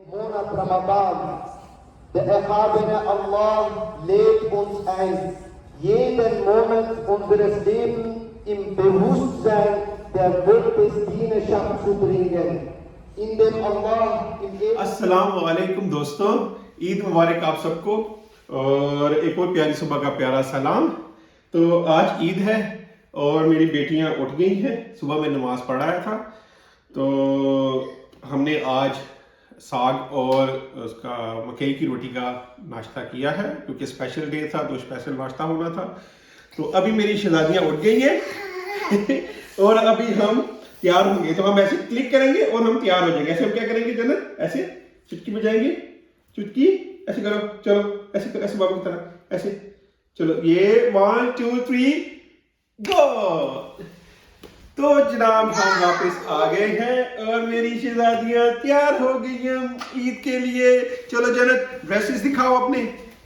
Monat Ramadan. Der erhabene Allah lädt uns ein, jeden Monat unseres Lebens im Bewusstsein der Gottesdienerschaft zu bringen, indem Allah im अस्सलाम वालेकुम दोस्तों, ईद मुबारक आप सबको और एक और प्यारी सुबह का प्यारा सलाम। तो आज ईद है और मेरी बेटियां उठ गई हैं। सुबह में नमाज पढ़ाया था तो हमने आज साग और उसका मकई की रोटी का नाश्ता किया है क्योंकि स्पेशल डे था तो स्पेशल नाश्ता होना था। तो अभी मेरी शहजादियाँ उठ गई हैं और अभी हम तैयार होंगे। तो हम ऐसे क्लिक करेंगे और हम तैयार हो जाएंगे। ऐसे हम क्या करेंगे जन्नत, ऐसे चुटकी बजाएंगे, चुटकी ऐसे करो, चलो ऐसे करो, ऐसे बाबू की तरह ऐसे, चलो ये 1 2 3 गो। तो जनाब हम वापस आ गए हैं और मेरी शहजादियां तैयार हो गई हैं ईद के लिए। चलो जन्नत ड्रेसेस दिखाओ अपने,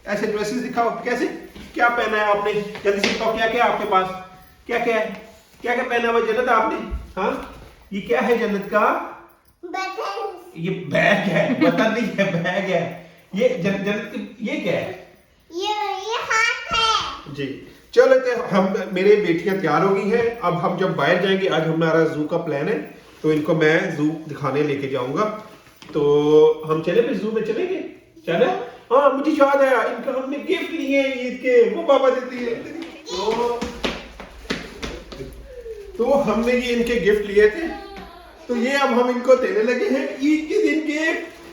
ऐसे ड्रेसेस दिखाओ। कैसे क्या पहना है आपने, जल्दी से बताओ क्या क्या है आपके पास, क्या क्या है, क्या क्या पहना हुआ जन्नत आपने। हाँ ये क्या है जन्नत का, ये बैग है, बटन नहीं है बैग है। ये जन्नत ये क्या है, ये हाथ है जी। चलो तो हम मेरे बेटियां तैयार हो गई हैं। अब हम जब बाहर जाएंगे, आज हमारा जू का प्लान है तो इनको मैं जू दिखाने लेके जाऊंगा। तो हम चले फिर जू में चलेंगे, चले। हाँ मुझे याद आया, इनका हमने गिफ्ट लिए हैं ईद के, वो पापा देती है। तो हमने ये इनके गिफ्ट लिए थे तो ये अब हम इनको देने लगे हैं ईद के दिन के।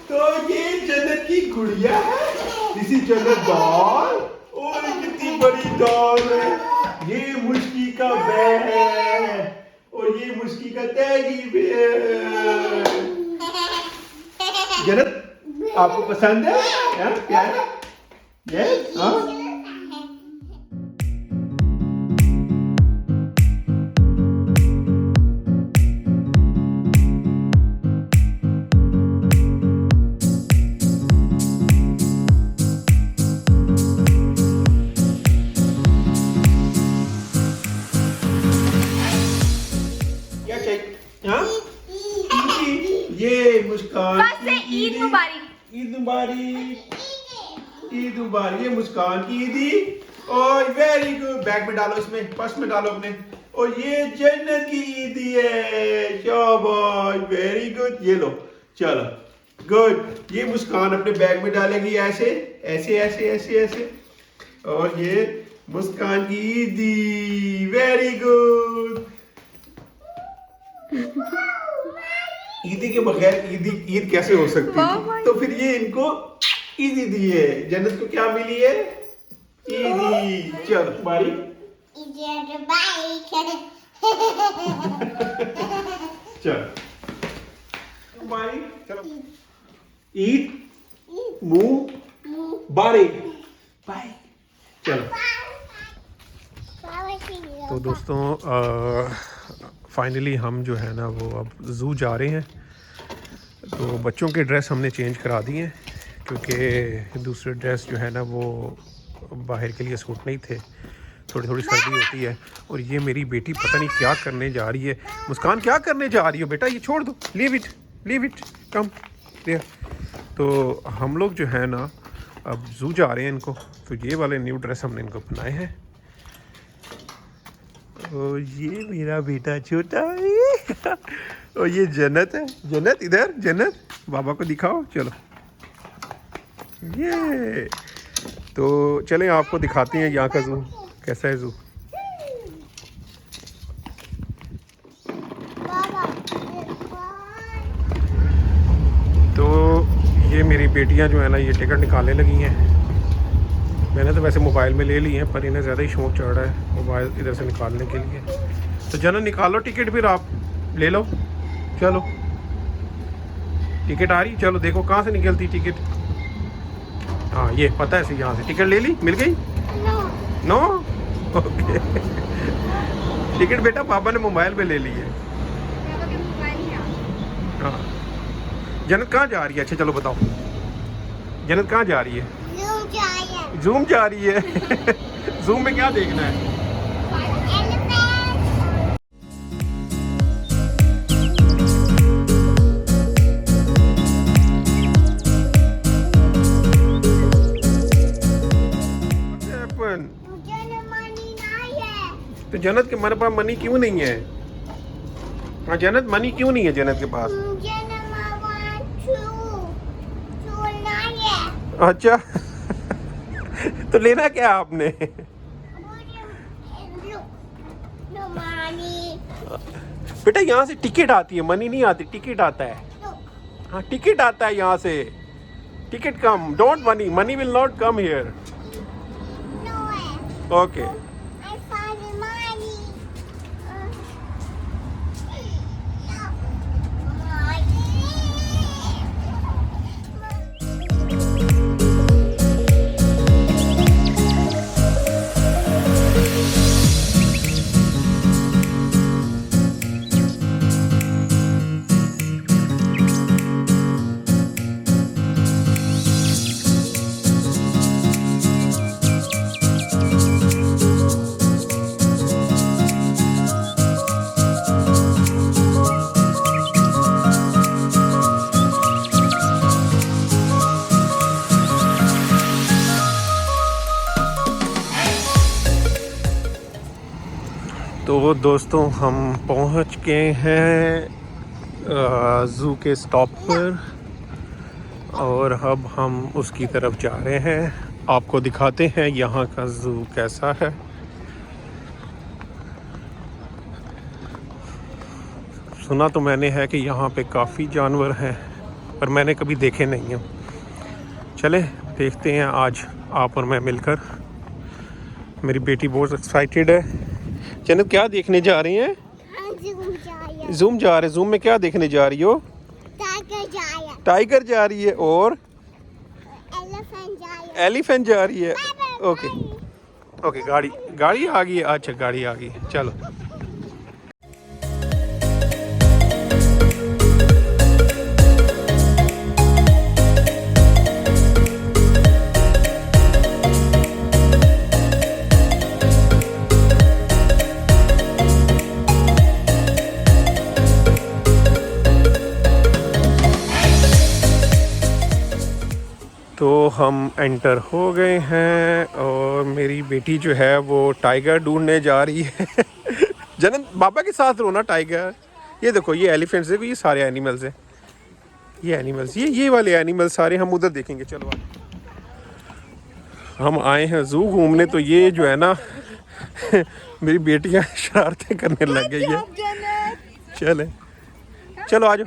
तो ये जन्नत की गुड़िया है, इसी जन्नत डॉल, और कितनी बड़ी डॉल है। ये मुश्की का बैग है और ये मुश्की का टैगी बेयर। जन्नत आपको पसंद है, प्यार है? यस, हाँ। ये मुस्कान की ईद मुबारक, ईद मुबारक, ईद मुबारक। ये मुस्कान की ईदी और वेरी गुड। बैग में डालो, इसमें पर्स में डालो अपने। और ये जन्नत की ईदी है, शाबाश, वेरी गुड। ये लो, चलो गुड। ये मुस्कान अपने बैग में डालेगी ऐसे ऐसे ऐसे ऐसे ऐसे। और ये मुस्कान की ईदी, वेरी गुड। ईदी के बगैर ईद कैसे हो सकती है? तो फिर ये इनको ईदी दी है। जन्नत को क्या मिली है? ईदी। चल तुम्हारी चल तुम्हारी, चलो ईद मुबारक, बाय। चलो तो दोस्तों फाइनली हम जो है ना वो अब ज़ू जा रहे हैं। तो बच्चों के ड्रेस हमने चेंज करा दिए हैं क्योंकि दूसरे ड्रेस जो है ना वो बाहर के लिए सूट नहीं थे, थोड़ी थोड़ी सर्दी होती है। और ये मेरी बेटी पता नहीं क्या करने जा रही है। मुस्कान क्या करने जा रही हो बेटा, ये छोड़ दो, लीव इट कम देयर। तो हम लोग जो है ना अब ज़ू जा रहे हैं इनको। तो ये वाले न्यू ड्रेस हमने इनको बनाए हैं। और ये मेरा बेटा छोटा है और ये जन्नत है। जन्नत इधर, जन्नत बाबा को दिखाओ, चलो। ये तो चलें आपको दिखाते हैं यहाँ का जू कैसा है। जू तो ये मेरी बेटियाँ जो है ना ये टिकट निकालने लगी हैं। मैंने तो वैसे मोबाइल में ले ली है पर इन्हें ज़्यादा ही शौक चढ़ रहा है मोबाइल इधर से निकालने के लिए। तो जन्नत निकालो टिकट, फिर आप ले लो, चलो। टिकट आ रही, चलो देखो कहाँ से निकलती टिकट। हाँ ये पता है, यहाँ से टिकट ले ली, मिल गई। No okay. टिकट बेटा पापा ने मोबाइल में ले ली है। हाँ जन्नत कहाँ जा रही है? अच्छा चलो बताओ, जन्नत कहाँ जा रही है? जूम जा रही है। जूम में क्या देखना है? तो जन्नत के मेरे पास मनी क्यों नहीं है? हाँ जन्नत, मनी क्यों नहीं है जन्नत के पास? अच्छा तो लेना क्या आपने? बेटा यहाँ से टिकट आती है, मनी नहीं आती, टिकट आता है। हाँ टिकट आता है यहाँ से, ticket come, don't money, money will not come here. Okay तो दोस्तों हम पहुंच गए हैं ज़ू के स्टॉप पर और अब हम उसकी तरफ जा रहे हैं। आपको दिखाते हैं यहाँ का ज़ू कैसा है। सुना तो मैंने है कि यहाँ पे काफ़ी जानवर हैं पर मैंने कभी देखे नहीं हैं। चले देखते हैं आज आप और मैं मिलकर। मेरी बेटी बहुत एक्साइटेड है। जन्नत क्या देखने जा रही हैं? ज़ूम जा रहे। ज़ूम में क्या देखने जा रही हो? टाइगर जा रही है और एलिफेंट जा रही है। ओके ओके गाड़ी आ गई है। अच्छा गाड़ी आ गई है, चलो। तो हम एंटर हो गए हैं और मेरी बेटी जो है वो टाइगर ढूंढने जा रही है। जन्नत बाबा के साथ रहो ना टाइगर। ये देखो ये एलिफेंट्स देखो, ये सारे एनिमल्स हैं। ये एनिमल्स ये वाले एनिमल्स सारे हम उधर देखेंगे। चलो हम आए हैं ज़ू घूमने। तो ये जो है ना मेरी बेटियां शरारतें करने लग गई है। चलो आ जाओ,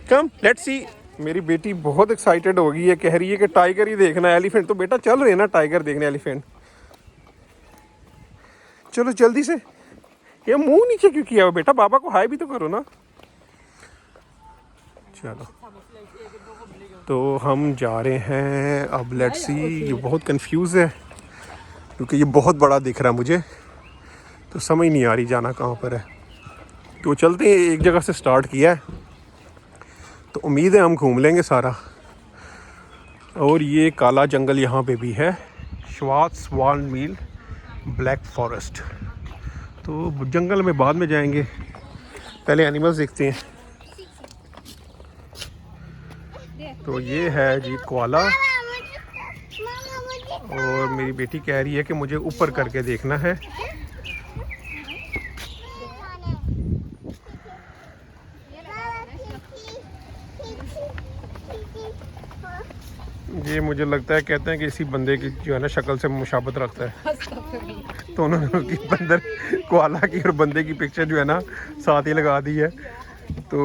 कम लेट्स सी। मेरी बेटी बहुत एक्साइटेड हो गई है, कह रही है कि टाइगर ही देखना है। एलिफेंट तो बेटा चल रहे हैं ना टाइगर देखने, एलिफेंट। चलो जल्दी से। ये मुंह नीचे क्यों किया हो बेटा? बाबा को हाय भी तो करो ना। चलो तो हम जा रहे हैं अब। Let's see. ये बहुत कंफ्यूज है क्योंकि ये बहुत बड़ा दिख रहा है मुझे, तो समझ नहीं आ रही जाना कहाँ पर है। तो चलते हैं, एक जगह से स्टार्ट किया है तो उम्मीद है हम घूम लेंगे सारा। और ये काला जंगल यहाँ पे भी है, श्वार्ज़वाल्ड ब्लैक फॉरेस्ट। तो जंगल में बाद में जाएंगे, पहले एनिमल्स देखते हैं। तो ये है जी कोआला। और मेरी बेटी कह रही है कि मुझे ऊपर करके देखना है। ये मुझे लगता है कहते हैं कि इसी बंदे की जो है ना शक्ल से मुशाबत रखता है। तो उन्होंने उसकी बंदर कोआला की और बंदे की पिक्चर जो है ना साथ ही लगा दी है। तो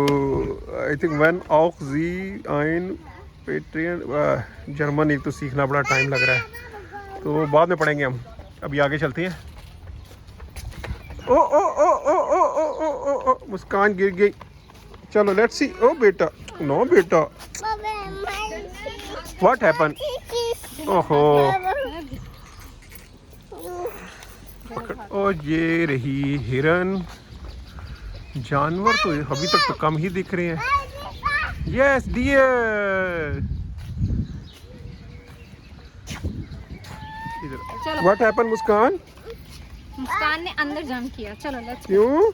आई थिंक वन ऑफ जी आइन पेट्रियन जर्मन। एक तो सीखना बड़ा टाइम लग रहा है, तो बाद में पढ़ेंगे हम। अभी आगे चलते हैं। ओ ओ ओ ओ ओ ओ ओ ओ ओ मुस्कान गिर गई। चलो लेट्स सी। ओ बेटा, नो बेटा, व्हाट हैपन? ओहो। और ये रही हिरन। जानवर तो अभी तक तो कम ही दिख रहे हैं। Yes dear. What happen Muskan? Muskan ने अंदर जंप किया। चलो लेट्स। क्यों?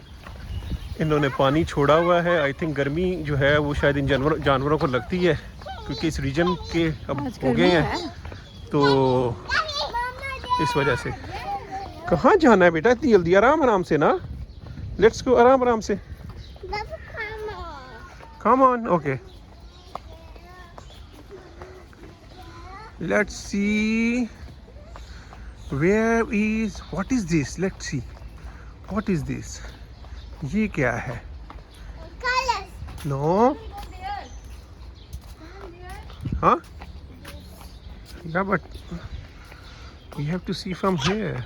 इन्होंने पानी छोड़ा हुआ है। आई थिंक गर्मी जो है वो शायद इन जानवरों को लगती है क्योंकि इस रीजन के अब हो गए हैं, तो इस वजह से। कहाँ जाना है बेटा इतनी जल्दी? आराम आराम से ना, लेट्स गो, आराम आराम से। Baba, come on. Come on, okay. Let's see where is, what is this, let's see what is this. ये क्या है? Colors. नो, हाँ, yeah but we have to see from here.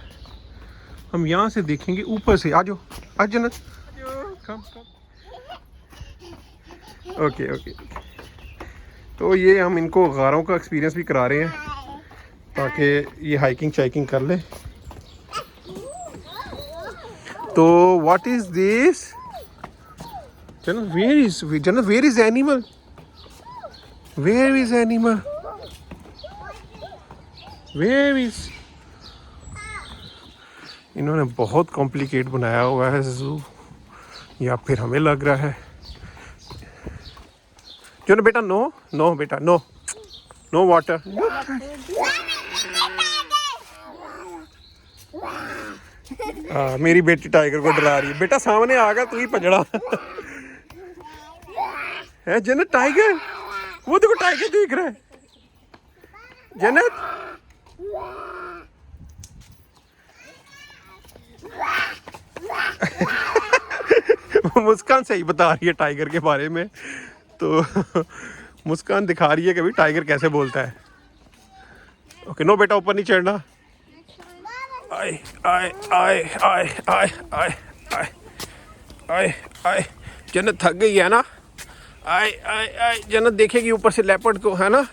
हम यहाँ से देखेंगे, ऊपर से। आ जाओ, आ जन्नत, कम कम। ओके ओके, तो ये हम इनको गारों का एक्सपीरियंस भी करा रहे हैं ताकि ये हाइकिंग शाइकिंग कर ले। तो what is this? Jannat, where is animal? Where is animal? Where is? इन्होंने बहुत कॉम्प्लिकेट बनाया हुआ है जू, या फिर हमें लग रहा है। जो बेटा, नो नो बेटा, नो नो वाटर। मेरी बेटी टाइगर को डरा रही है। बेटा सामने आ गया, तू ही पजड़ा है। जन्नत, टाइगर, वो देखो टाइगर देख रहा है। जन्नत, मुस्कान सही बता रही है टाइगर के बारे में। तो मुस्कान दिखा रही है कि भाई टाइगर कैसे बोलता है। ओके, नो बेटा, ऊपर नहीं चढ़ना। आए आए आए आए आए आए आए आए आए। जन्नत थक गई है ना? आए आए आए, जन्नत देखेगी ऊपर से लेपर्ड को, है ना?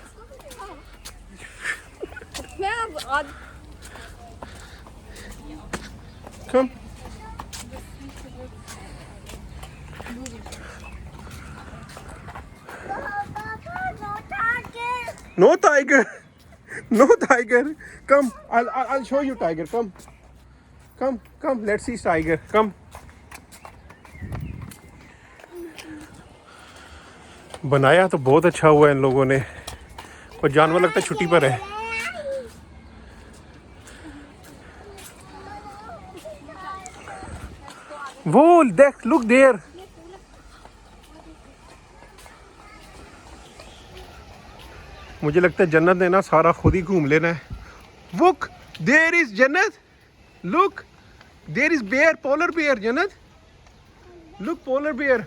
कम, no tiger, no tiger, come, I'll show you tiger, come, let's see tiger, come। बनाया तो बहुत अच्छा हुआ इन लोगों ने, और जानवर लगता है छुट्टी पर है। वो देख, लुक देयर। मुझे लगता है जन्नत ने ना सारा खुद ही घूम लेना है। Look, there is Jannat, look there is bear, polar bear. Jannat, look, polar bear.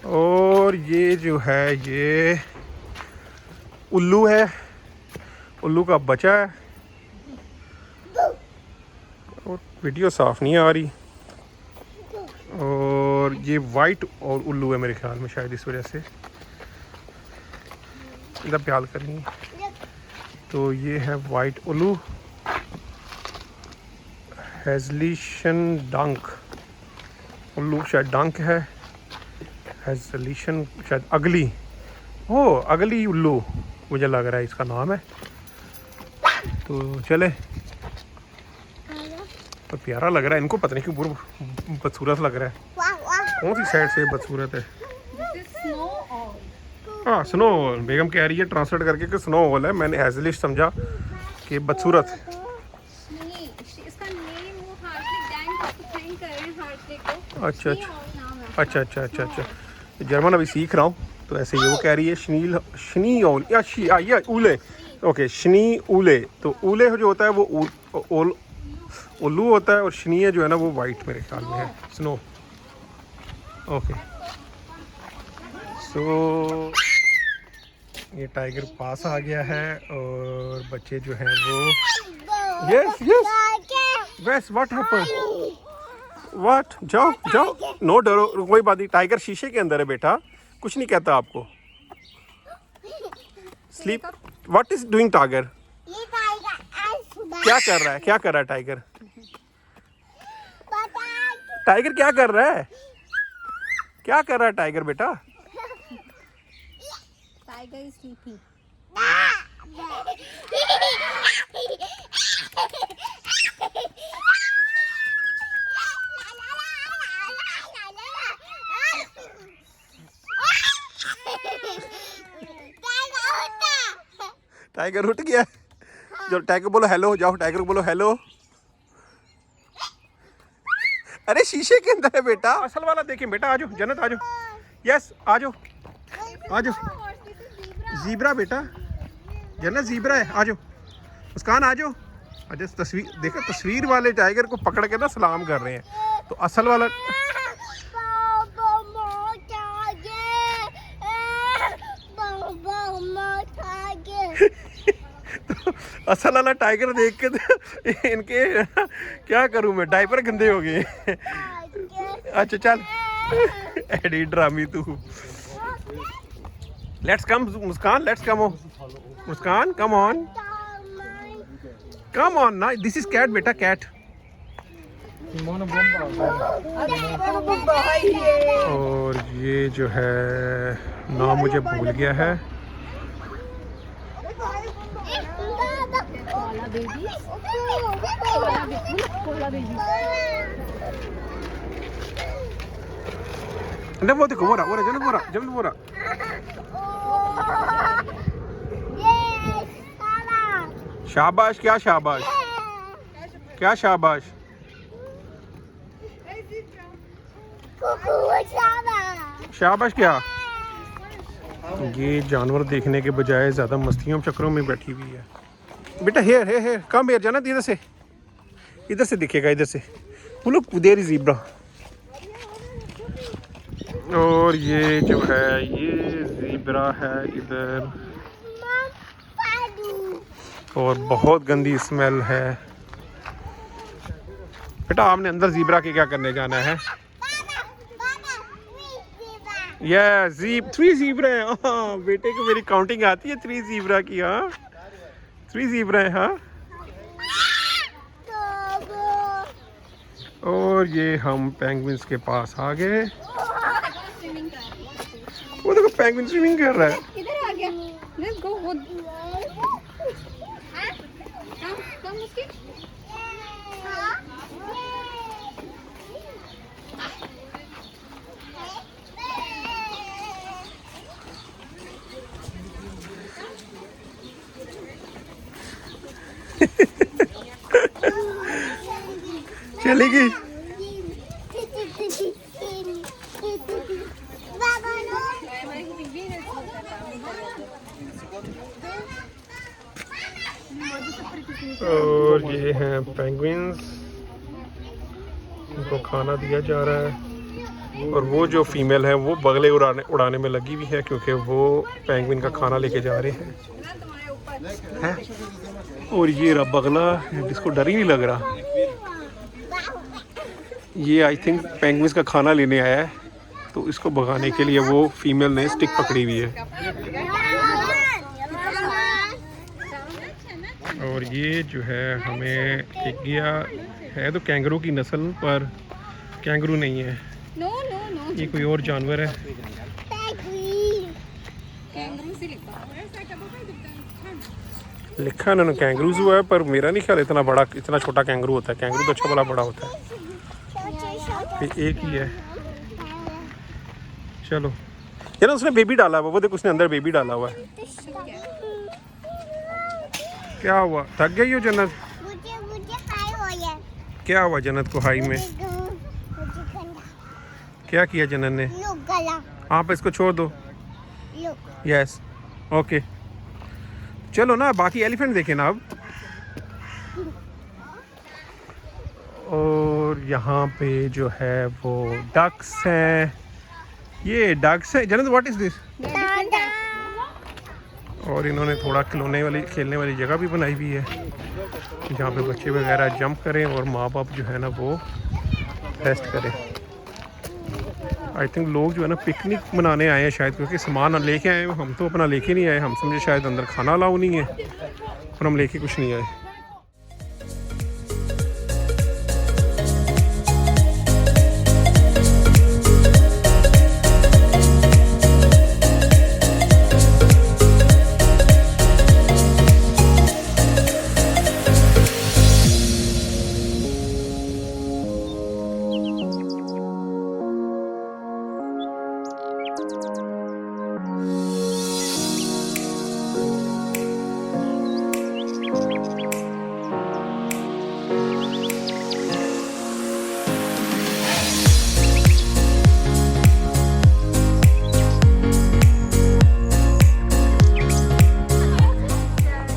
और ये जो है, ये उल्लू है, उल्लू का बच्चा है। और वीडियो साफ नहीं आ रही। और ये वाइट और उल्लू है मेरे ख्याल में, शायद इस वजह से इधर प्याल करेंगे। तो ये है वाइट उल्लू, हेजलिशन डंक उल्लू, शायद डंक है। हेजलिशन शायद अगली, ओ अगली उल्लू मुझे लग रहा है इसका नाम है। तो चले, तो प्यारा लग रहा है। इनको पता नहीं क्यों पूरा बदसूरत लग रहा है। कौन सी साइड से बदसूरत है? हाँ, स्नो ओल। बेगम कह रही है ट्रांसलेट करके कि स्नो ओल है। मैंने हेजलिश समझा कि बदसूरत। अच्छा अच्छा अच्छा अच्छा अच्छा अच्छा, जर्मन अभी सीख रहा हूँ, तो ऐसे ही वो कह रही है शनी ओल या ऊले। ओके, शनी ऊले। तो ऊले जो होता है वो उल्लू होता है, और शनीय जो है ना वो वाइट मेरे ख्याल में है, स्नो। ओके, सो ये टाइगर पास आ गया है, और बच्चे जो हैं वो यस वेस व्हाट हैपन, व्हाट, जाओ जाओ, नो डरो, कोई बात नहीं। टाइगर शीशे के अंदर है बेटा, कुछ नहीं कहता आपको। Sleep, what is doing tiger? क्या कर रहा है, क्या कर रहा है टाइगर? टाइगर क्या कर रहा है? क्या कर रहा है टाइगर बेटा? Tiger is sleeping. टाइगर उठ गया। जो टाइगर बोलो हेलो, जाओ टाइगर को बोलो हेलो। अरे शीशे के अंदर है बेटा, असल वाला देखिए बेटा। आ जाओ जन्नत, आ जाओ। यस आ जाओ, आ जाओ। ज़ीब्रा बेटा, जन्नत ज़ीब्रा है। आ जाओ मुस्कान, आ जाओ। अच्छा तस्वीर देखो, तस्वीर वाले टाइगर को पकड़ के ना सलाम कर रहे हैं। तो असल वाला तो असल वाला टाइगर देख के तो इनके क्या करूं मैं, डायपर गंदे हो गए। अच्छा चल एडी ड्रामी तू। Let's come Muskan, let's come Muskan, come on ना। दिस इज कैट बेटा, कैट। और ये जो है नाम मुझे भूल गया है। नहीं वो देखो, वो रहा। शाबाश, क्या शाबाश, क्या शाबाश। शाबाश क्या। ये जानवर देखने के बजाय ज़्यादा मस्तियों चक्रों में बैठी हुई है बेटा। हेयर कम हेयर, जाना इधर से दिखेगा, इधर से। वो लोग देर ज़ीब्रा। और ये जो है ये ज़ीब्रा है इधर, और बहुत गंदी स्मेल है बेटा। आपने अंदर ज़ीब्रा के क्या करने जाना है? ये 3 ज़ीब्रा है। हाँ बेटे को मेरी काउंटिंग आती है 3 ज़ीब्रा की। हाँ 3 ज़ीब्रा है। हाँ और ये हम पेंगुइन्स के पास आ गए। वो देखो पेंगुइन स्विमिंग कर रहा है। इधर आ गया। Let's go. वो कम उसकी। चलेगी। और ये हैं पेंगुइन्स, उनको खाना दिया जा रहा है। और वो जो फीमेल है वो बगले उड़ाने में लगी हुई है, क्योंकि वो पेंगुइन का खाना लेके जा रहे हैं। और ये रहा बगला, जिसको डर ही नहीं लग रहा। ये आई थिंक पेंगुइन्स का खाना लेने आया है, तो इसको भगाने के लिए वो फीमेल ने स्टिक पकड़ी हुई है। और ये जो है हमें एक गया है, तो कैंगरू की नस्ल, पर कैंगरू नहीं है। नो ये कोई और जानवर है। कैंगरू से लिखा इन्होंने कैंगरूज हुआ है, पर मेरा नहीं ख्याल इतना छोटा कैंगरू होता है। कैंगरू तो अच्छा बड़ा होता है। ये एक ही है। चलो ये ना उसने बेबी डाला हुआ, वो देखो उसने अंदर बेबी डाला हुआ है। क्या हुआ, थक गई हो जन्नत? क्या हुआ जन्नत को हाई में? क्या किया जन्नत ने? हाँ पे इसको छोड़ दो। यस ओके चलो ना, बाकी एलिफेंट देखे ना अब। और यहाँ पे जो है वो डक्स हैं। ये डक्स है जन्नत, व्हाट इज दिस? और इन्होंने थोड़ा खेलने वाली जगह भी बनाई हुई है, जहाँ पे बच्चे वगैरह जंप करें और माँ बाप जो है ना वो रेस्ट करें। आई थिंक लोग जो है ना पिकनिक मनाने आए हैं शायद, क्योंकि सामान लेके आए हैं। हम तो अपना लेके नहीं आए, हम समझे शायद अंदर खाना अलाउ नहीं है, और हम लेके कुछ नहीं आए।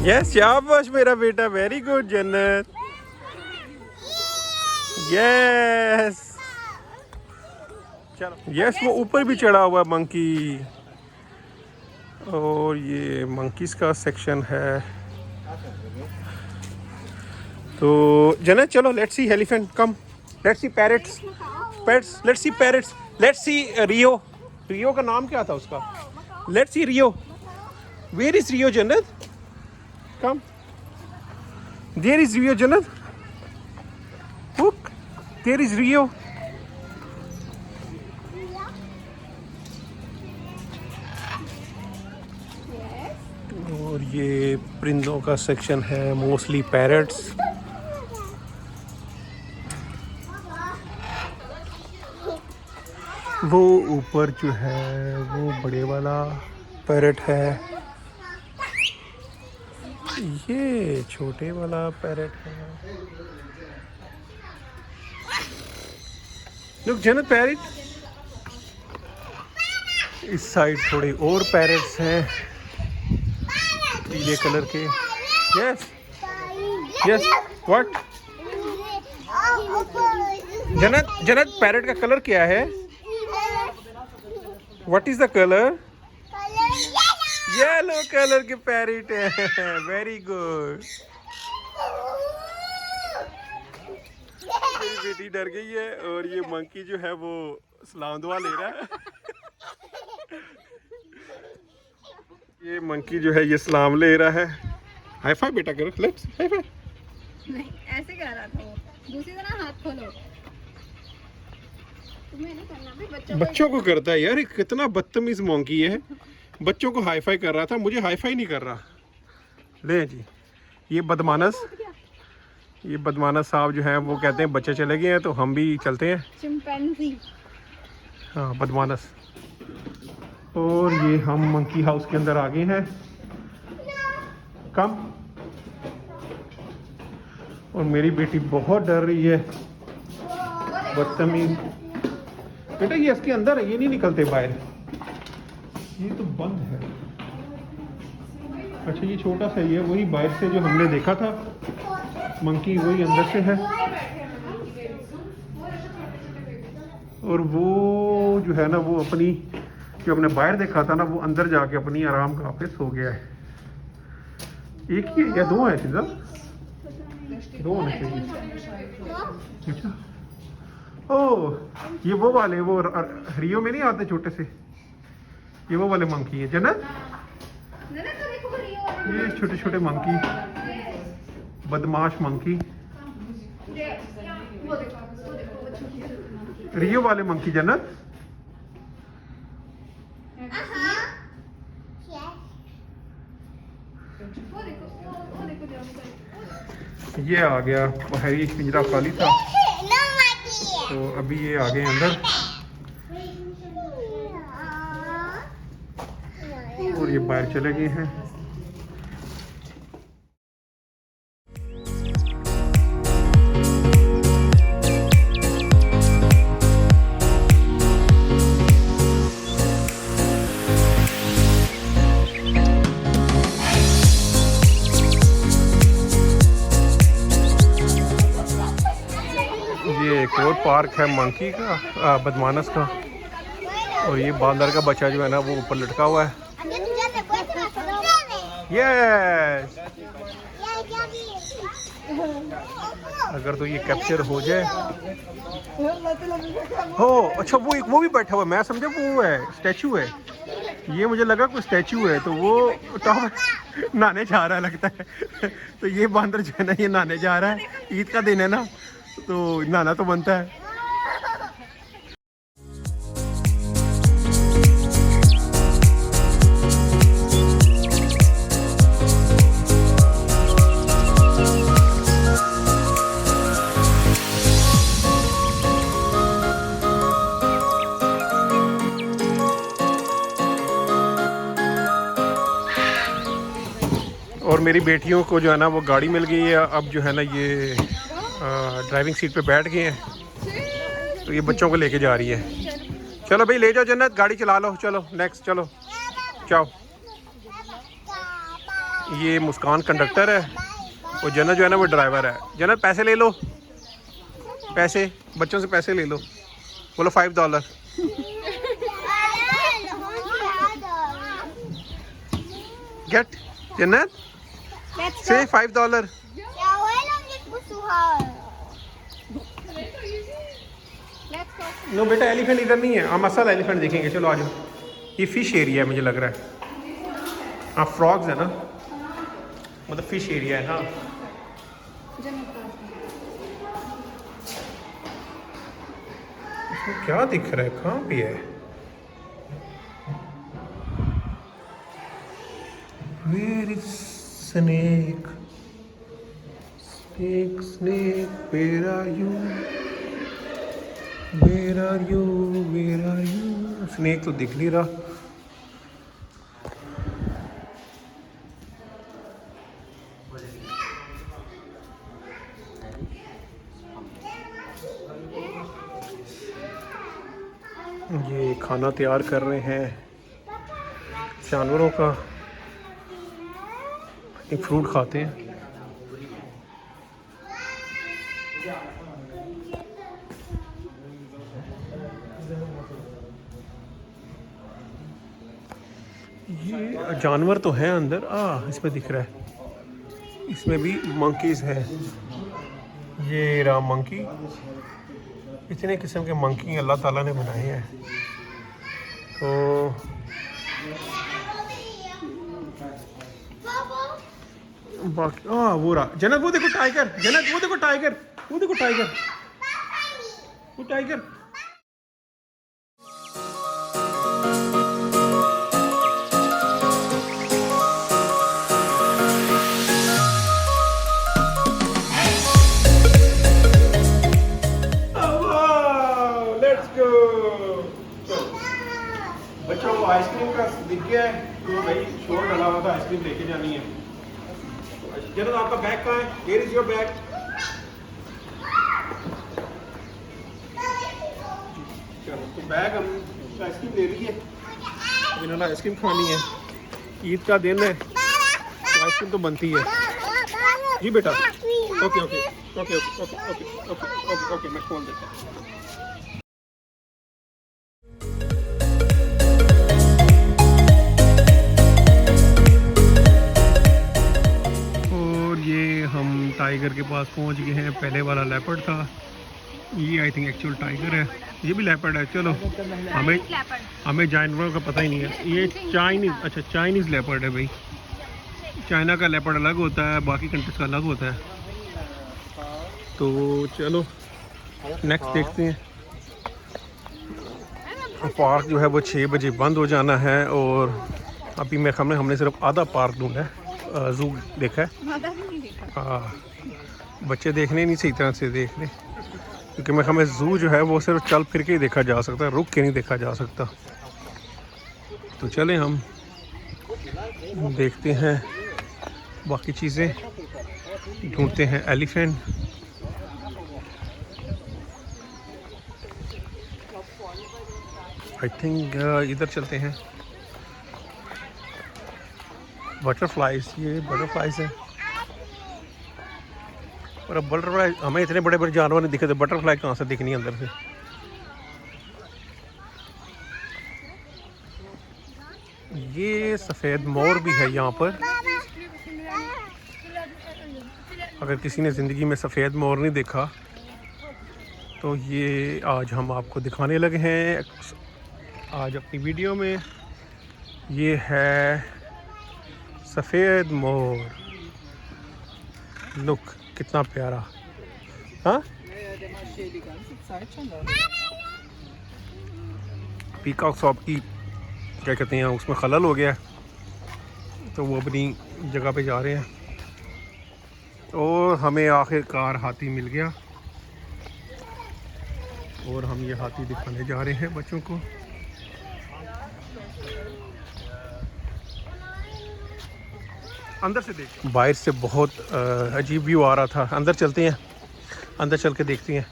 यस शाबाश मेरा बेटा, वेरी गुड जन्नत। यस चलो, यस वो ऊपर भी चढ़ा हुआ है मंकी। और ये मंकीज का सेक्शन है। तो जन्नत चलो, let's see elephant, come let's see parrots, let's see parrots, let's see Rio. Rio का नाम क्या था उसका? Let's see Rio. Where is Rio Jannat? Come, there is Rio जन्नत। Look, there is Rio. और ये परिंदों का सेक्शन है, मोस्टली पैरट्स। वो ऊपर जो है वो बड़े वाला पैरट है, ये छोटे वाला पैरट है। लुक जन्नत पैरट। इस साइड थोड़े और पैरट्स हैं पीले कलर के। Yes yes what? जन्नत जन्नत पैरट का कलर क्या है? What is the colour? Yellow colour के पैरट है। Very good. मेरी बेटी डर गई है और ये मंकी जो है वो सलाम दुआ ले रहा है। ये मंकी जो है ये सलाम ले रहा है। हाई फाइव बेटा करो, लेट्स हाई फाइव। नहीं ऐसे कर रहा था वो, दूसरी तरह हाथ खोलो। तुम्हें नहीं करना भाई, बच्चों को करता है यार, कितना बदतमीज मंकी है। बच्चों को हाई फाई कर रहा था, मुझे हाई फाई नहीं कर रहा। ले जी, ये बदमानस साहब जो है वो कहते हैं बच्चे चले गए हैं तो हम भी चलते हैं। चिंपैंजी। हाँ बदमानस। और ये हम मंकी हाउस के अंदर आ गए हैं। कम। और मेरी बेटी बहुत डर रही है, बदतमीज। बेटा ये इसके अंदर है, ये नहीं निकलते बाहर, ये तो बंद है। अच्छा ये छोटा सा ये वही बाहर से जो हमने देखा था मंकी, वही अंदर से है। और वो जो है ना वो अपनी जो हमने बाहर देखा था ना वो अंदर जाके अपनी आराम कहाँ पे सो गया है। एक ही या दो है सीधा? दो होने चाहिए। अच्छा ओह ये वो वाले वो रियो में नहीं आते छोटे से, ये वो वाले मंकी है जन्नत। ये छोटे छोटे मंकी, बदमाश मंकी, रियो वाले मंकी जन्नत। ये आ गया, बाहरी पिंजरा खाली था तो अभी ये आ गए अंदर और ये बाहर चले गए हैं। ये एक और पार्क है मंकी का, बदमानस का। और ये बांदर का बच्चा जो है ना वो ऊपर लटका हुआ है। यस अगर तो ये कैप्चर हो जाए। हो अच्छा वो भी बैठा हुआ है, मैं समझा वो है स्टैचू है। ये मुझे लगा कोई स्टैचू है तो वो टॉप नहाने जा रहा है लगता है। तो ये बांदर जो है ना ये नहाने जा रहा है, ईद का दिन है ना तो नहाना तो बनता है। और मेरी बेटियों को जो है ना वो गाड़ी मिल गई है, अब जो है ना ये ड्राइविंग सीट पे बैठ गए हैं तो ये बच्चों को लेके जा रही है। चलो भाई ले जाओ जन्नत, गाड़ी चला लो। चलो नेक्स्ट चलो जाओ। ये मुस्कान कंडक्टर है और जन्नत जो है ना वो ड्राइवर है। जन्नत पैसे ले लो, पैसे बच्चों से पैसे ले लो, बोलो $5। गेट जन्नत से $5। नो बेटा एलिफेंट इधर नहीं है, हम असल एलिफेंट देखेंगे। चलो आ जाओ, ये फिश एरिया है मुझे लग रहा है। हाँ फ्रॉग्स है ना, मतलब फिश एरिया है। हाँ इसमें क्या दिख रहा है, कहाँ पे है? Where is snake? Snake, snake, where are you? Where are you? Where are you? Snake तो दिख नहीं रहा। ये खाना तैयार कर रहे हैं जानवरों का। एक फ्रूट खाते हैं। ये जानवर तो हैं अंदर। इसमें दिख रहा है, इसमें भी मंकीज़ है। ये रहा मंकी। इतने किस्म के मंकी अल्लाह ताला ने बनाए हैं। तो बाकी वो रहा जन्नत, वो देखो टाइगर। जन्नत वो देखो टाइगर, वो देखो टाइगर, वो टाइगर। बच्चों को आइसक्रीम का दिख गया है तो भाई शोर डाला हुआ था, आइसक्रीम लेके जानी है। जन्नत आपका बैग कहाँ है? Here is your bag. चलो तो बैग हम आइसक्रीम ले लीजिए, इन्होंने आइसक्रीम खानी है। ईद का दिन है तो आइसक्रीम तो बनती है। जी बेटा okay okay okay okay okay okay okay okay मैं खोल देता हूँ। टाइगर के पास पहुंच गए हैं। पहले वाला लेपर्ड था, ये आई थिंक एक्चुअल टाइगर है। ये भी लेपर्ड है। चलो हमें जानवरों का पता ही नहीं है। ये चाइनीज़, अच्छा चाइनीज़ लेपर्ड है भाई। चाइना का लेपर्ड अलग होता है, बाकी कंट्रीज का अलग होता है। तो चलो नेक्स्ट देखते हैं। पार्क जो है वो 6 बजे बंद हो जाना है और अभी मेरे सामने हमने सिर्फ आधा पार्क ढूंढा है, जू देखा है। बच्चे देखने नहीं सही तरह से देख रहे, क्योंकि मैं हमें जू जो है वो सिर्फ चल फिर के ही देखा जा सकता है, रुक के नहीं देखा जा सकता। तो चलें हम देखते हैं बाकी चीज़ें, ढूंढते हैं एलिफेंट। आई थिंक इधर चलते हैं। बटरफ्लाइज, ये बटरफ्लाइज है। और अब बटरफ्लाई, हमें इतने बड़े बड़े जानवर नहीं दिखे तो बटरफ्लाई कहाँ से दिखनी है अंदर से। ये सफ़ेद मोर भी है यहाँ पर। अगर किसी ने ज़िंदगी में सफ़ेद मोर नहीं देखा तो ये आज हम आपको दिखाने लगे हैं आज अपनी वीडियो में। ये है सफ़ेद मोर, लुक कितना प्यारा। हाँ पीकॉक शॉप की क्या कहते हैं, उसमें खलल हो गया तो वो अपनी जगह पे जा रहे हैं। और हमें आखिरकार हाथी मिल गया और हम ये हाथी दिखाने जा रहे हैं बच्चों को। अंदर से देख, बाहर से बहुत अजीब व्यू आ रहा था। अंदर चलते हैं, अंदर चल के देखते हैं।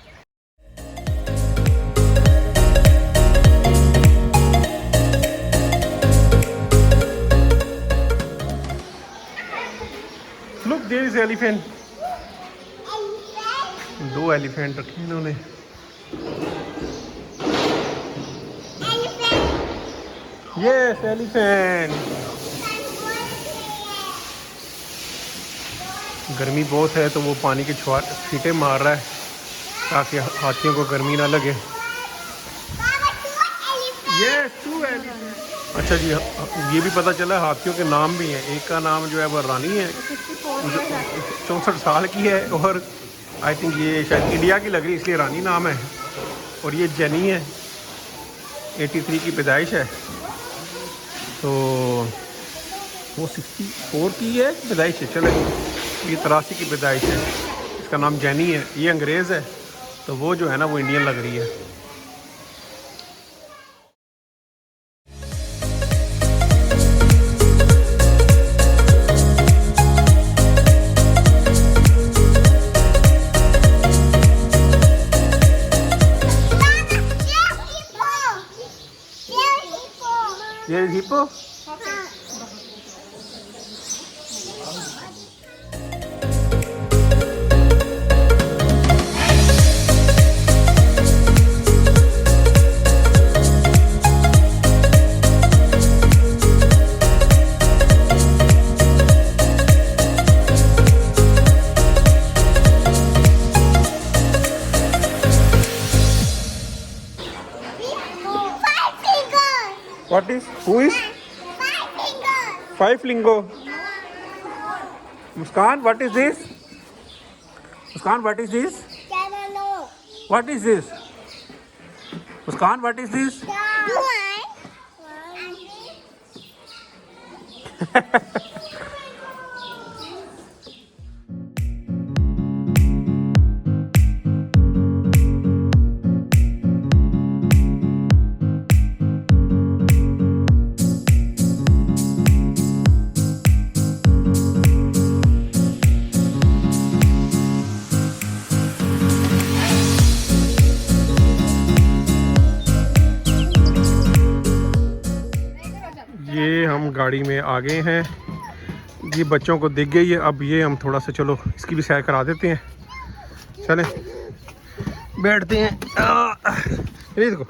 एलिफेंट? 2 एलिफेंट रखे इन्होंने। Yes elephant. गर्मी बहुत है तो वो पानी के छींटे मार रहा है ताकि हाथियों को गर्मी ना लगे। Yes 2 elephant. अच्छा जी, ये भी पता चला हाथियों के नाम भी हैं। एक का नाम जो है वो रानी है, 64 साल की है, और आई थिंक ये शायद इंडिया की लग रही है इसलिए रानी नाम है। और ये जेनी है, 83 की पैदाइश है, तो वो 64 की है पैदाइश है, चले ये 83 की पैदाइश है। इसका नाम जेनी है। ये अंग्रेज़ है, तो वो जो है ना वो इंडियन लग रही है। ये hippo. What is? Who is? 5 lingo. Muskan, what is this? Muskan, what is this? What is this? Muskan, what is this? ये हम गाड़ी में आ गए हैं, ये बच्चों को दिख गई है। अब ये हम थोड़ा सा चलो इसकी भी सैर करा देते हैं। चलें बैठते हैं। ये देखो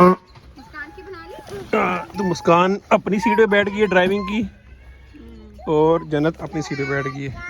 तो मुस्कान अपनी सीट पे बैठ गई है ड्राइविंग की, और जन्नत अपनी सीट पे बैठ गई है।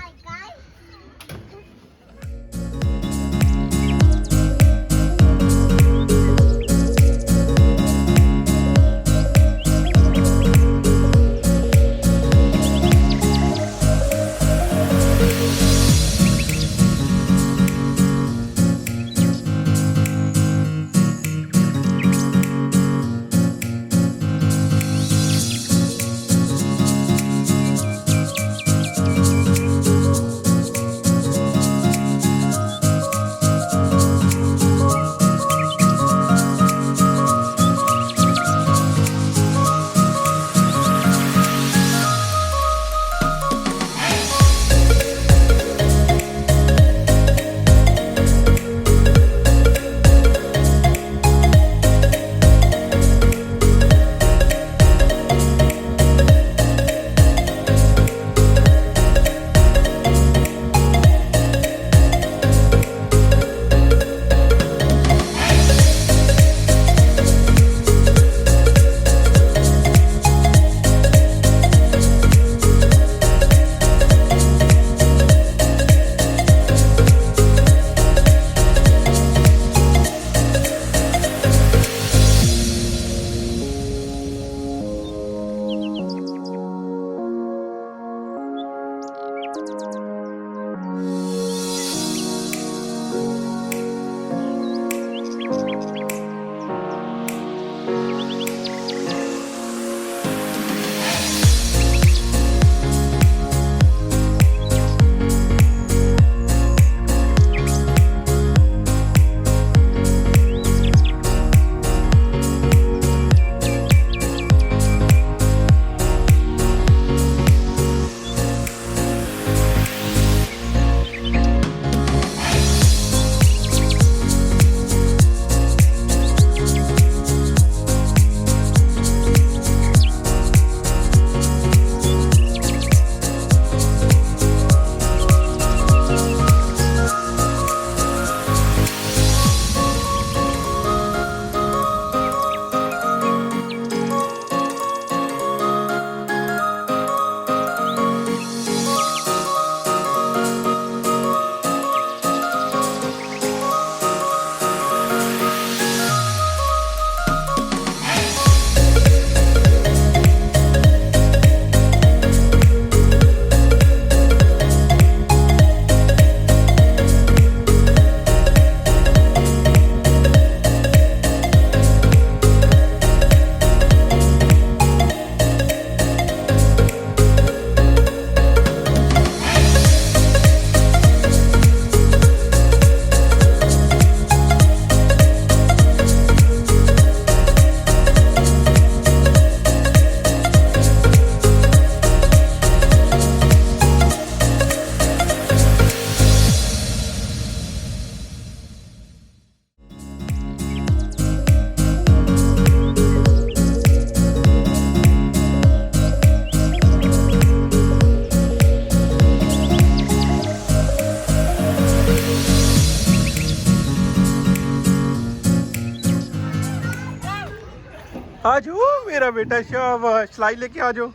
आ जाओ मेरा बेटा, शाबाश, स्लाइड लेके आ जाओ।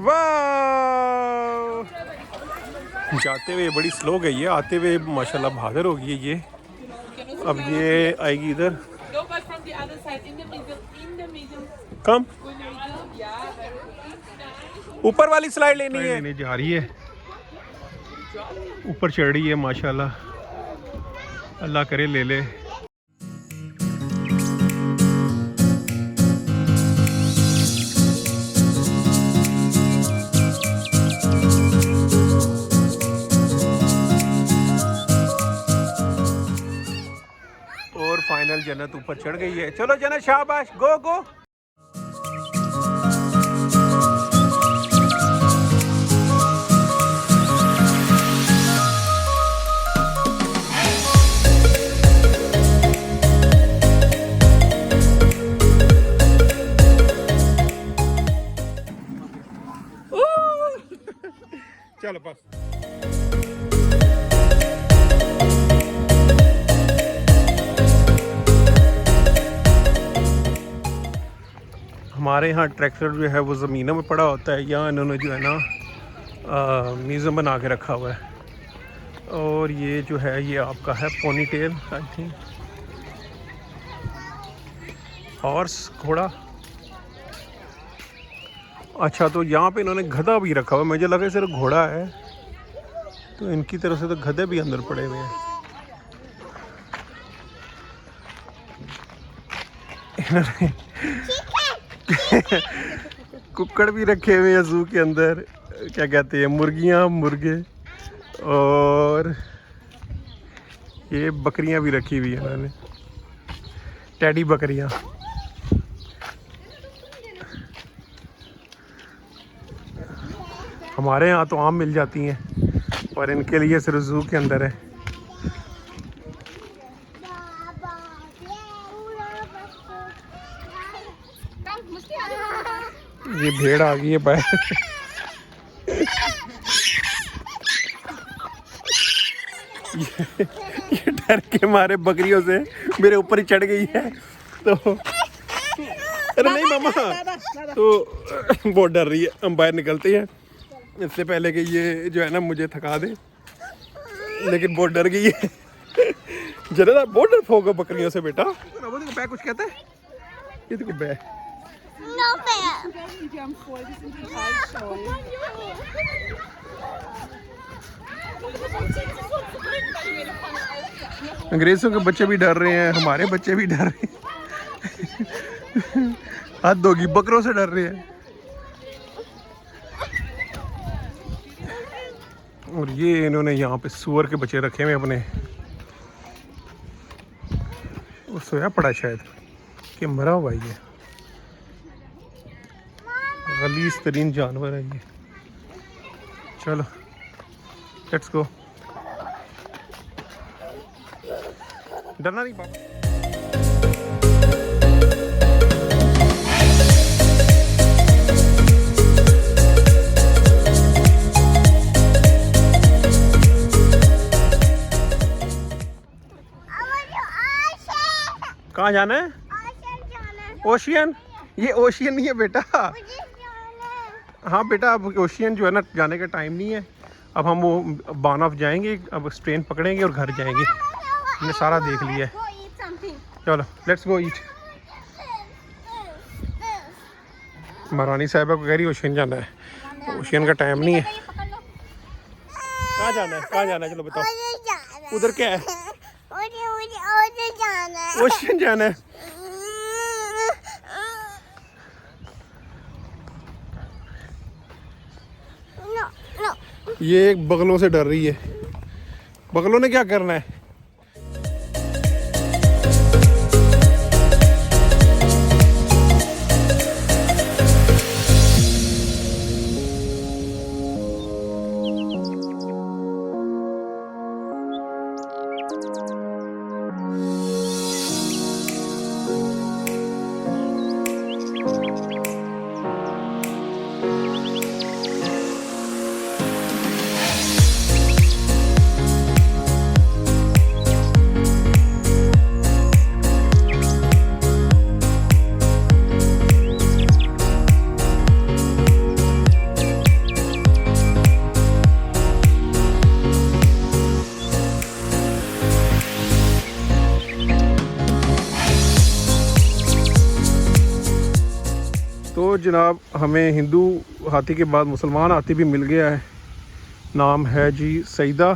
वाह, जाते हुए बड़ी स्लो गई है, आते हुए माशाल्लाह बहादुर हो गई है ये। अब ये आएगी इधर। कम ऊपर वाली स्लाइड लेनी है, लेने जा रही है, ऊपर चढ़ रही है माशाल्लाह, अल्लाह करे ले ले। और फाइनल जन्नत ऊपर चढ़ गई है। चलो जन्नत, शाबाश, गो गो। चलो बस। हमारे यहाँ ट्रैक्टर जो है वो ज़मीनों में पड़ा होता है, यहाँ इन्होंने जो है ना म्यूज़ियम बना के रखा हुआ है। और ये जो है ये आपका है ponytail, I think, horse, घोड़ा। अच्छा, तो यहाँ पे इन्होंने गधा भी रखा हुआ है, मुझे लगा सिर्फ घोड़ा है, तो इनकी तरफ से तो गधे भी अंदर पड़े हुए हैं। इन्होंने कुक्कड़ भी रखे हुए हैं ज़ू के अंदर, क्या कहते हैं, मुर्गियाँ, मुर्गे, और ये बकरियाँ भी रखी हुई है इन्होंने, टेडी बकरियाँ। हमारे यहाँ तो आम मिल जाती हैं, पर इनके लिए सिर्फ ज़ू के अंदर है। ये भेड़ आ गई है बाहर। ये डर के मारे बकरियों से मेरे ऊपर ही चढ़ गई है, तो अरे नहीं मामा, तो बहुत डर रही है। हम बाहर निकलते हैं इससे पहले कि ये जो है ना मुझे थका दे, लेकिन बहुत डर गई है। जरा बहुत डर होगा बकरियों से बेटा। वो देखो बैग कुछ कहता है, ये देखो बैग। No fair. अंग्रेजों के बच्चे भी डर रहे हैं, हमारे बच्चे भी डर रहे हैं। हद होगी, बकरों से डर रहे हैं। और ये इन्होंने यहाँ पे सूअर के बच्चे रखे हुए अपने, वो सोया पड़ा शायद कि मरा हुआ ये। गलीज तरीन जानवर है ये। चलो लेट्स गो। डरना नहीं पापा। कहाँ जाना है? ओशियन? ये ओशियन नहीं है बेटा। हाँ बेटा, अब ओशियन जो है ना जाने का टाइम नहीं है। अब हम वो बान ऑफ जाएंगे, अब ट्रेन पकड़ेंगे और घर जाएंगे। हमने सारा देख लिया है। चलो लेट्स गो ईट। महारानी साहिबा को कह रही ओशियन जाना है, ओशियन का टाइम नहीं है। कहाँ जाना है? कहाँ जाना है? चलो बताओ। उधर क्या है? ओशियन जाना है। ये एक बगलों से डर रही है। बगलों ने क्या करना है? जनाब हमें हिंदू हाथी के बाद मुसलमान हाथी भी मिल गया है। नाम है जी सईदा।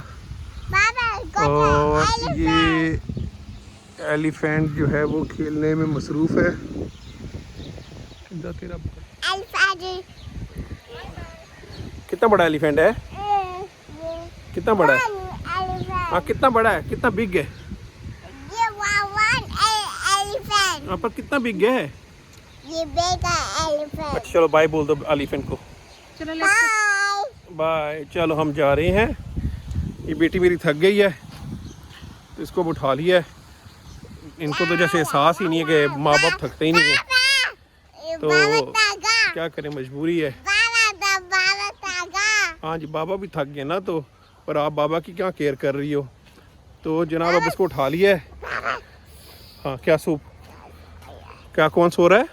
और ये एलिफेंट जो है वो खेलने में मसरूफ़ है। कितना बड़ा एलिफेंट है? कितना बड़ा है? हाँ कितना बड़ा है? कितना बिग है? हाँ पर कितना बिग है? ये बेटा एलिफेंट। अच्छा चलो बाय बोल दो एलिफेंट को। चलो बाय। चलो हम जा रहे हैं। ये बेटी मेरी थक गई है तो इसको उठा लिया है। इनको तो जैसे एहसास ही नहीं है कि माँ बाप थकते ही नहीं है, तो क्या करें, मजबूरी है। हाँ जी बाबा भी थक गए ना, तो पर आप बाबा की क्या केयर कर रही हो। तो जनाब अब इसको उठा लिया है। हाँ क्या सूप, क्या कौन सो रहा है?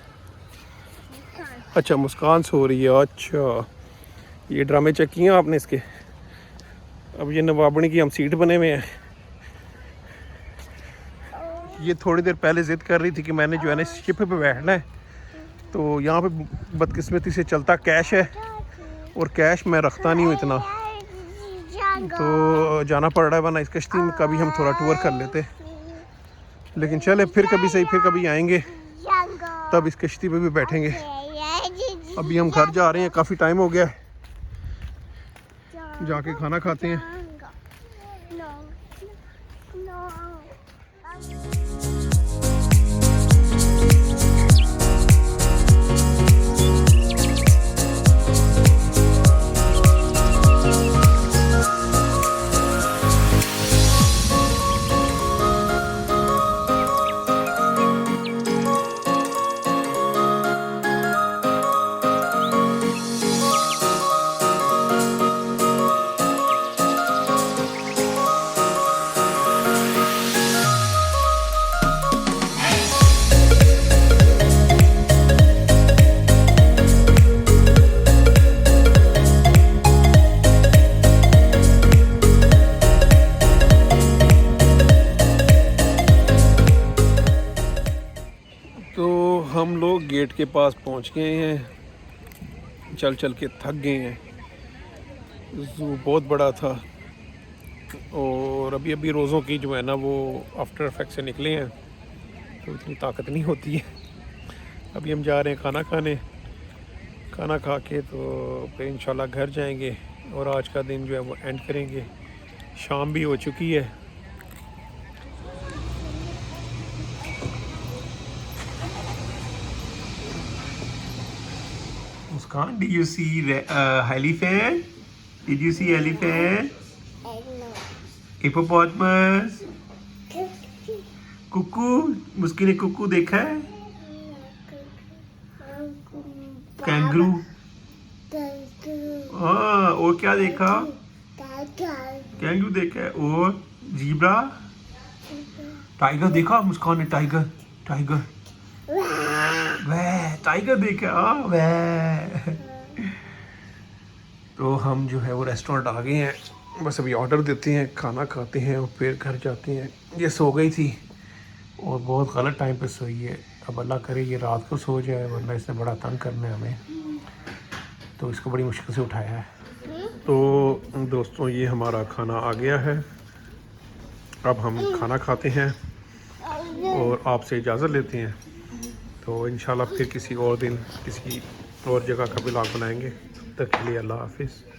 अच्छा मुस्कान सो रही है। अच्छा ये ड्रामे चेक किए आपने इसके। अब ये नवाबनी की हम सीट बने हुए हैं। ये थोड़ी देर पहले ज़िद कर रही थी कि मैंने जो है ना शिप पे बैठना है, तो यहाँ पे बदकिस्मती से चलता कैश है और कैश मैं रखता नहीं हूँ इतना, तो जाना पड़ रहा है, वरना इस कश्ती में कभी हम थोड़ा टूर कर लेते। लेकिन चले फिर कभी सही, फिर कभी आएंगे तब इस कश्ती पे भी बैठेंगे। अभी हम घर जा रहे हैं, काफ़ी टाइम हो गया है, जाके खाना खाते हैं। हम लोग गेट के पास पहुंच गए हैं, चल चल के थक गए हैं। ज़ू बहुत बड़ा था और अभी अभी रोज़ों की जो है ना वो आफ्टर इफेक्ट से निकले हैं, तो इतनी ताकत नहीं होती है। अभी हम जा रहे हैं खाना खाने, खाना खा के तो फिर इंशाल्लाह घर जाएंगे और आज का दिन जो है वो एंड करेंगे। शाम भी हो चुकी है। Muskan, did you see the elephant? Did you see elephant? Hippopotamus? कुक्कू, मुस्किन ने कुक्कू देखा है? कैंगरू? हाँ, और क्या देखा? कैंगरू देखा है। और जीब्रा? टाइगर देखा मुस्कान ने? टाइगर, टाइगर, वह टाइगर देखा। वह तो हम जो है वो रेस्टोरेंट आ गए हैं, बस अभी ऑर्डर देते हैं, खाना खाते हैं और फिर घर जाते हैं। ये सो गई थी और बहुत गलत टाइम पे सोई है। अब अल्लाह करे ये रात को सो जाए, वरना इसने बड़ा तंग करना है हमें, तो इसको बड़ी मुश्किल से उठाया है। तो दोस्तों ये हमारा खाना आ गया है, अब हम खाना खाते हैं और आपसे इजाज़त लेते हैं। तो इंशाल्लाह फिर किसी और दिन किसी और जगह का व्लॉग बनाएंगे। तब तक के लिए अल्लाह हाफिज़।